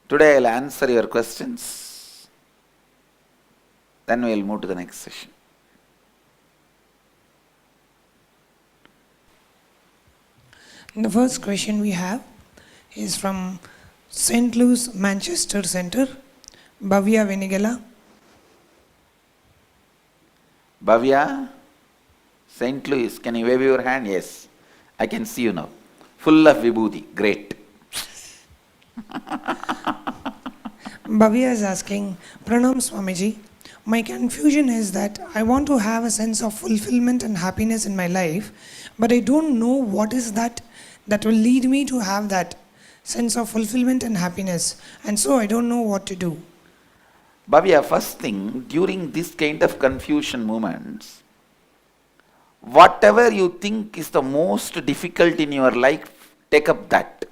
Today I'll answer your questions. Then we'll move to the next session. The first question we have is from St. Louis Manchester Center, Bhavya Venigala. Bhavya, St. Louis, can you wave your hand? Yes, I can see you now. Full of vibhuti, great. Bhavya is asking, Pranam Swamiji, my confusion is that I want to have a sense of fulfillment and happiness in my life, but I don't know what is that will lead me to have that sense of fulfillment and happiness, and so I don't know what to do. Bhavya, first thing, during this kind of confusion moments, whatever you think is the most difficult in your life, take up that.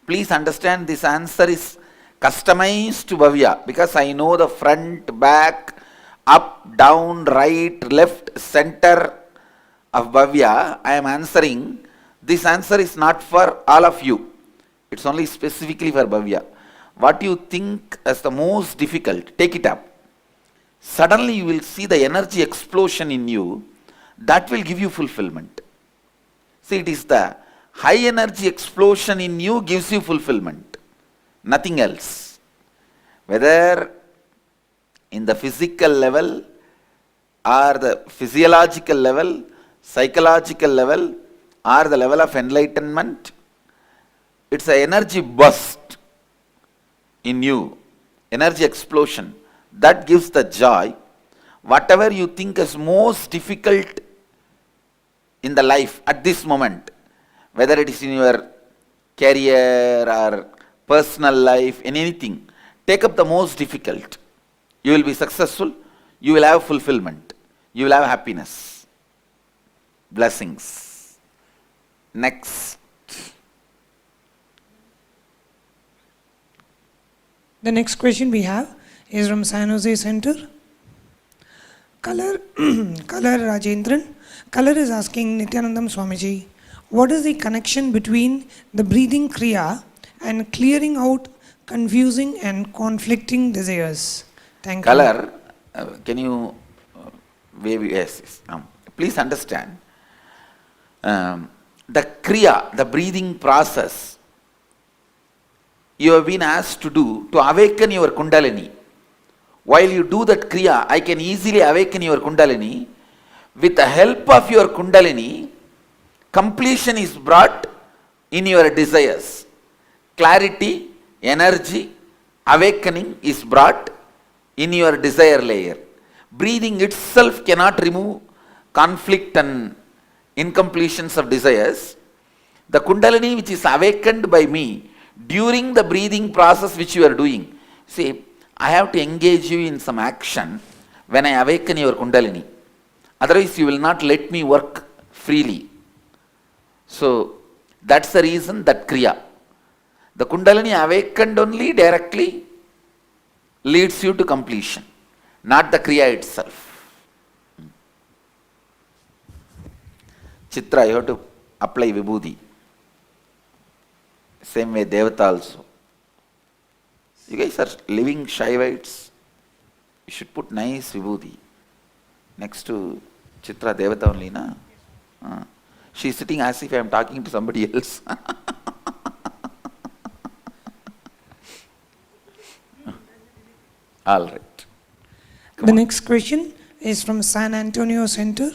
Please understand this answer is customized to Bhavya because I know the front, back, up, down, right, left, center of Bhavya. I am answering. This answer is not for all of you. It's only specifically for Bhavya. What you think as the most difficult, take it up. Suddenly you will see the energy explosion in you that will give you fulfillment. See, it is the high energy explosion in you gives you fulfillment. Nothing else. Whether in the physical level or the physiological level, psychological level or the level of enlightenment, it's an energy burst in you, energy explosion, that gives the joy. Whatever you think is most difficult in the life at this moment, whether it is in your career or personal life, in anything, take up the most difficult. You will be successful, you will have fulfillment, you will have happiness, blessings. Next. The next question we have is from San Jose Center. Color Rajendran. Color is asking Nityanandam Swamiji, what is the connection between the breathing kriya and clearing out confusing and conflicting desires? Thank you. Color, can you wave? Yes. Please understand, the kriya, the breathing process, you have been asked to do to awaken your kundalini. While you do that kriya, I can easily awaken your kundalini. With the help of your kundalini, completion is brought in your desires. Clarity, energy, awakening is brought in your desire layer. Breathing itself cannot remove conflict and incompletions of desires. The kundalini which is awakened by me during the breathing process which you are doing. See, I have to engage you in some action when I awaken your kundalini. Otherwise you will not let me work freely. So that's the reason that kriya. The kundalini awakened only directly leads you to completion, not the kriya itself. Chitra, you have to apply vibhuti. Same way Devata also. You guys are living Shaivites. You should put nice vibhuti next to Chitra, Devata only, na? She is sitting as if I am talking to somebody else. All right. The next question is from San Antonio Center.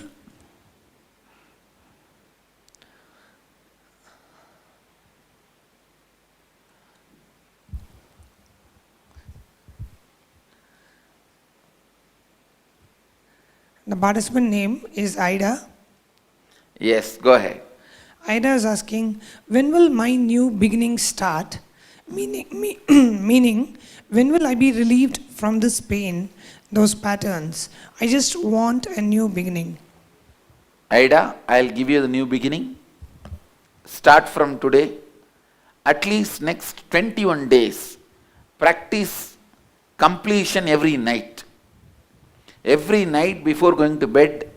The participant name is Ida. Yes, go ahead. Ida is asking, when will my new beginning start? Meaning, when will I be relieved from this pain, those patterns? I just want a new beginning. Ida, I'll give you the new beginning. Start from today. At least next 21 days. Practice completion every night. Every night before going to bed,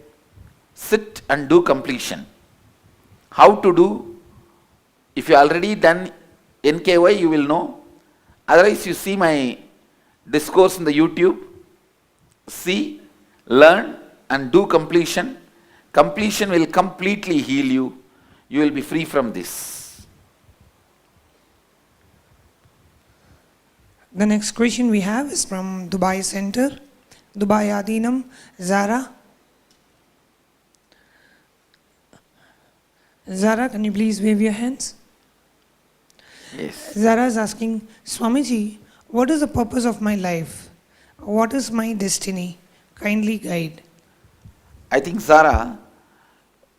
sit and do completion. How to do? If you already done NKY, you will know. Otherwise, you see my discourse in the YouTube, see, learn, and do completion. Completion will completely heal you. You will be free from this. The next question we have is from Dubai Center. Dubai Adinam, Zara. Zara, can you please wave your hands? Yes. Zara is asking, Swamiji, what is the purpose of my life? What is my destiny? Kindly guide. I think, Zara,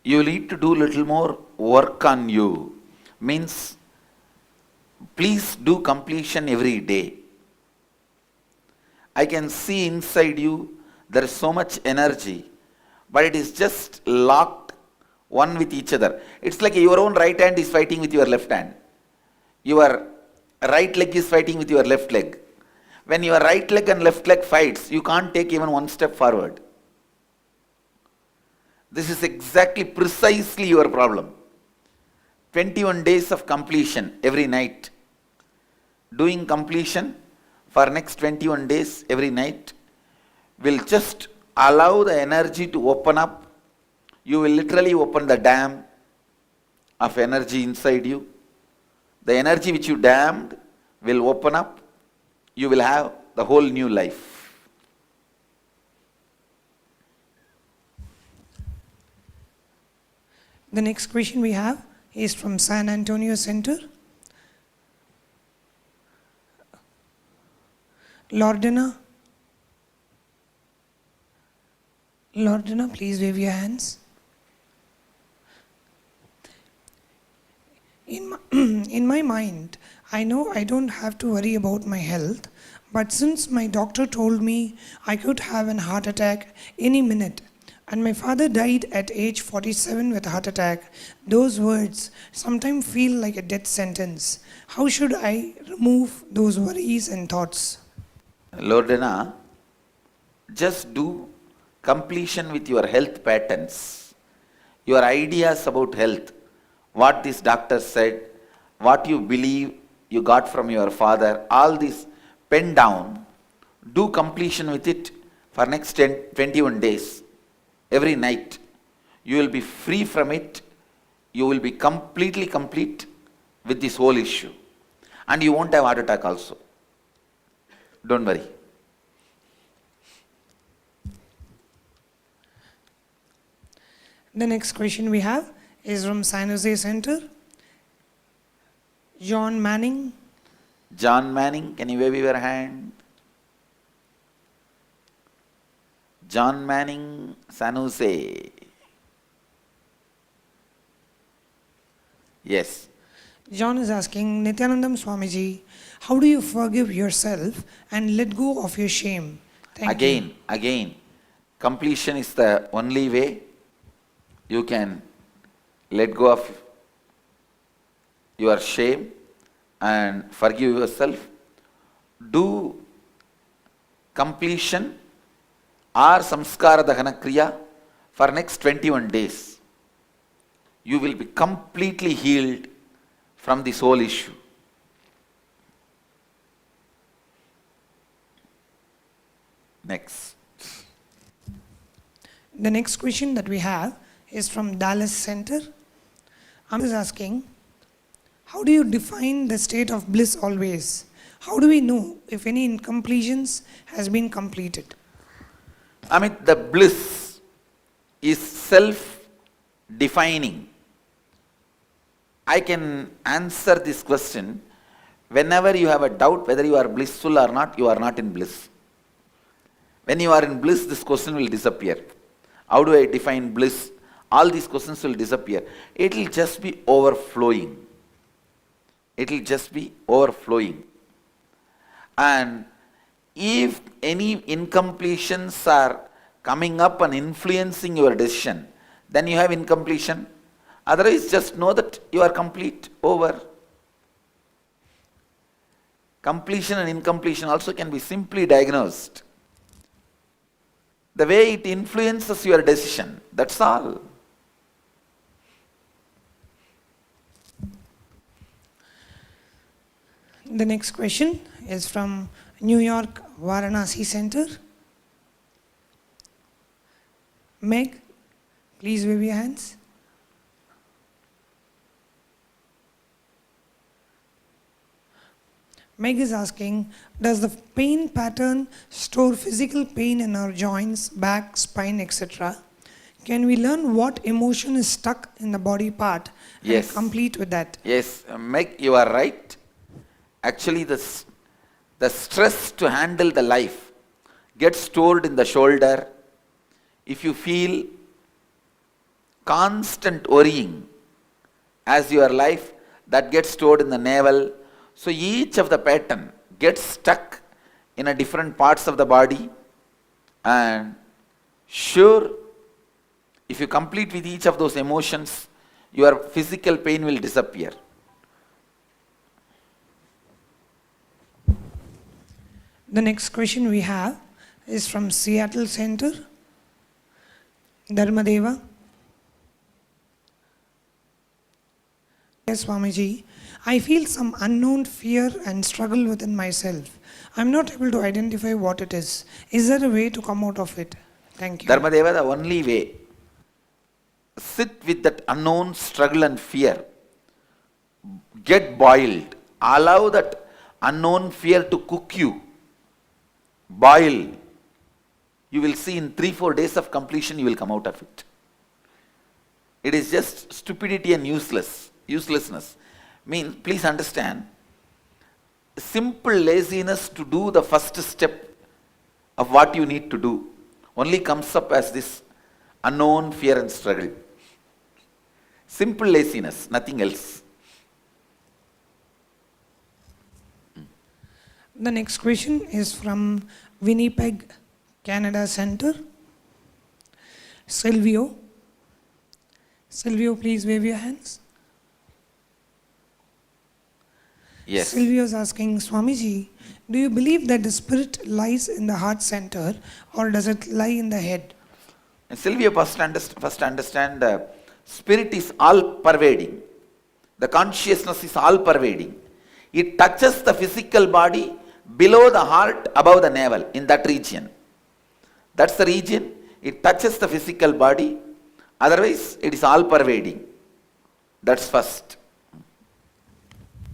you need to do little more work on you. Means, please do completion every day. I can see inside you there is so much energy, but it is just locked one with each other. It's like your own right hand is fighting with your left hand. Your right leg is fighting with your left leg. When your right leg and left leg fights, you can't take even one step forward. This is exactly precisely your problem. 21 days of completion every night. Doing completion for next 21 days every night will just allow the energy to open up. You will literally open the dam of energy inside you. The energy which you dammed will open up. You will have the whole new life. The next question we have is from San Antonio Center. Lordina. Lordina, please wave your hands. In my mind, I know I don't have to worry about my health, but since my doctor told me I could have an heart attack any minute, and my father died at age 47 with a heart attack, those words sometimes feel like a death sentence. How should I remove those worries and thoughts? Lordana, just do completion with your health patterns, your ideas about health, what this doctor said, what you believe you got from your father, all this pen down, do completion with it for next 21 days, every night. You will be free from it. You will be completely complete with this whole issue. And you won't have heart attack also. Don't worry. The next question we have is from San Jose Center. John Manning. John Manning, can you wave your hand? John Manning, San Jose. Yes. John is asking, Nityanandam Swamiji, how do you forgive yourself and let go of your shame? Thank you. Again, completion is the only way you can let go of your shame and forgive yourself. Do completion or samskara dahana kriya for next 21 days. You will be completely healed from this whole issue. Next. The next question that we have is from Dallas Center. Amit is asking, how do you define the state of bliss always? How do we know if any incompletions has been completed? Amit, the bliss is self-defining. I can answer this question. Whenever you have a doubt whether you are blissful or not, you are not in bliss. When you are in bliss, this question will disappear. How do I define bliss? All these questions will disappear. It will just be overflowing. It will just be overflowing. And if any incompletions are coming up and influencing your decision, then you have incompletion. Otherwise, just know that you are complete, over. Completion and incompletion also can be simply diagnosed. The way it influences your decision, that's all. The next question is from New York Varanasi Center. Meg, please wave your hands. Meg is asking, does the pain pattern store physical pain in our joints, back, spine, etc.? Can we learn what emotion is stuck in the body part and Yes. complete with that? Yes, Meg, you are right. Actually, the stress to handle the life gets stored in the shoulder. If you feel constant worrying as your life, that gets stored in the navel. So each of the pattern gets stuck in a different parts of the body, and sure, if you complete with each of those emotions, your physical pain will disappear. The next question we have is from Seattle Center. Dharmadeva. Yes, Swamiji. I feel some unknown fear and struggle within myself. I'm not able to identify what it is. Is there a way to come out of it? Thank you. Dharmadeva, the only way, sit with that unknown struggle and fear. Get boiled. Allow that unknown fear to cook you. Boil. You will see in 3-4 days of completion you will come out of it. It is just stupidity and uselessness. Please understand, simple laziness to do the first step of what you need to do only comes up as this unknown fear and struggle. Simple laziness, nothing else. The next question is from Winnipeg, Canada Center. Silvio. Silvio, please wave your hands. Yes. Silvio is asking, Swamiji, do you believe that the spirit lies in the heart center or does it lie in the head? And Sylvia, first understand the spirit is all pervading. The consciousness is all pervading. It touches the physical body below the heart, above the navel, in that region. That's the region. It touches the physical body. Otherwise, it is all pervading. That's first.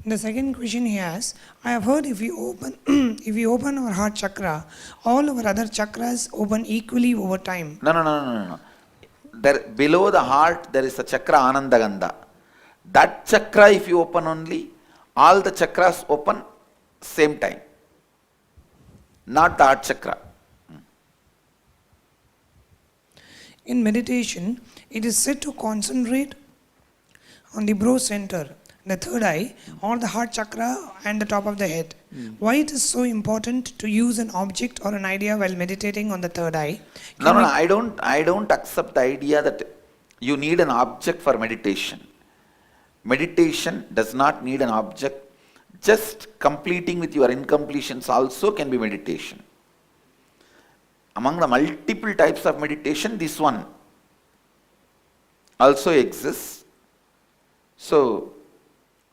The second question he has, I have heard if we open our heart chakra, all our other chakras open equally over time. No. There, below the heart, there is a chakra Anandagandha. That chakra, if you open only, all the chakras open same time. Not the heart chakra. In meditation, it is said to concentrate on the brow center, the third eye, or the heart chakra and the top of the head. Why it is so important to use an object or an idea while meditating on the third eye? No, I don't accept the idea that you need an object for meditation. Meditation does not need an object. Just completing with your incompletions also can be meditation. Among the multiple types of meditation, this one also exists. So,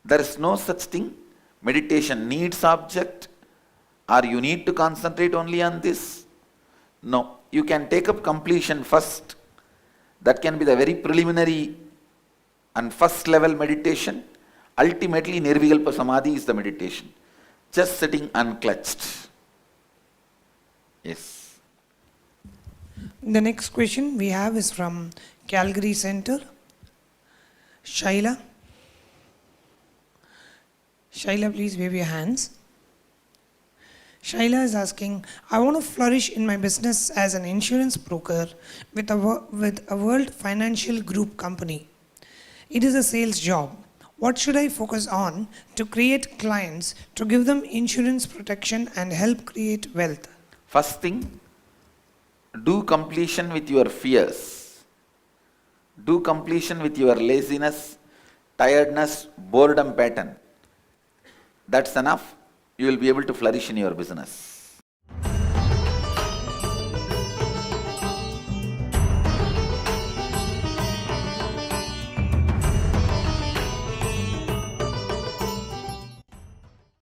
there is no such thing. Meditation needs object, or you need to concentrate only on this. No, you can take up completion first. That can be the very preliminary and first level meditation. Ultimately, Nirvikalpa Samadhi is the meditation. Just sitting unclutched. Yes. The next question we have is from Calgary Center. Shaila. Shaila, please wave your hands. Shaila is asking, I want to flourish in my business as an insurance broker with a World Financial Group company. It is a sales job. What should I focus on to create clients, to give them insurance protection and help create wealth? First thing, do completion with your fears. Do completion with your laziness, tiredness, boredom pattern. That's enough. You will be able to flourish in your business.